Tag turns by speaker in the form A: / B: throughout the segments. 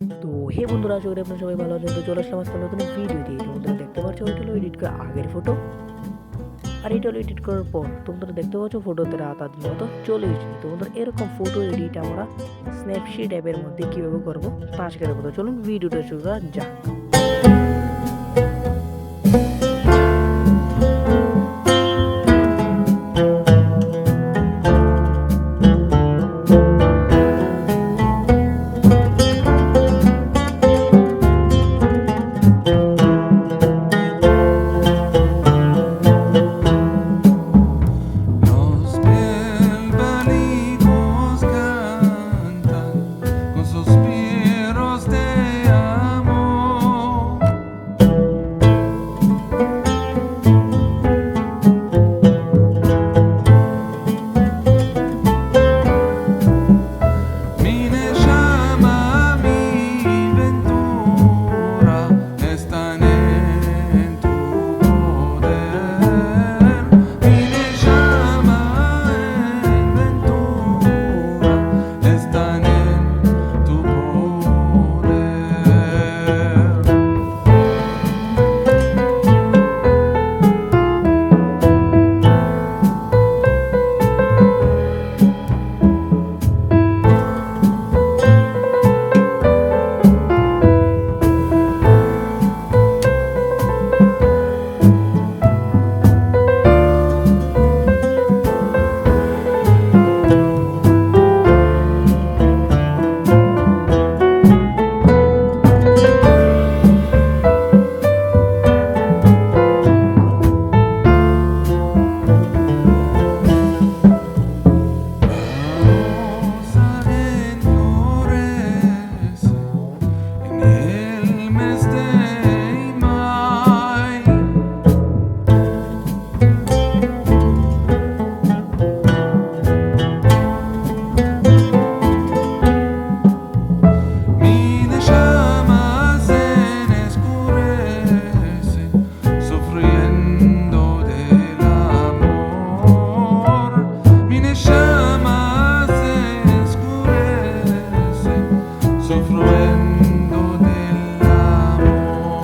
A: তো হে বন্ধুরা, আশা করি আপনারা সবাই ভালো আছেন। তো চলে আসলাম আজকে নতুন ভিডিও দিয়ে। তোমরা দেখতে পাচ্ছ এটা হলো এডিট করা আগের ফটো, আর এটা হলো এডিট করার পর। তোমরা দেখতে পাচ্ছ ফটোতে রাত মতো চলে এসেছে। তোমরা এরকম ফটো এডিট আমরা স্ন্যাপশিট অ্যাপের মধ্যে কীভাবে করবো তা আজকে দেখবো। তো চলুন ভিডিওটা শুরু করা যাক।
B: Los belbalicos cantan con suspiros de amor. Mi llama, mi ventura están en tu poder. Mi llama, en ventura están en tu poder. Rosa enflorece en el mes de mayo. Mi llama se escurece sufriendo del amor. Mi llama se escurece sufriendo del amor.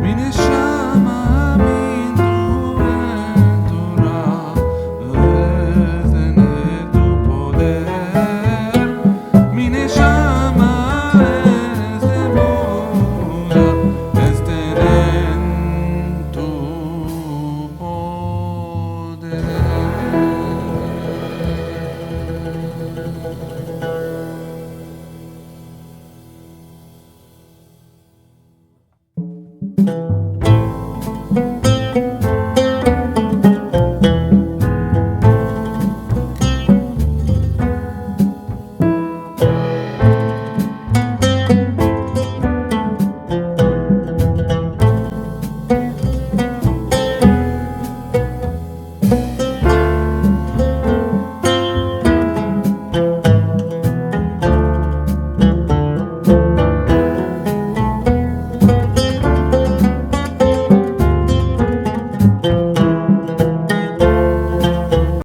B: Mi llama, mi ventura es tener tu poder. Mi llama es demora, es tener tu poder.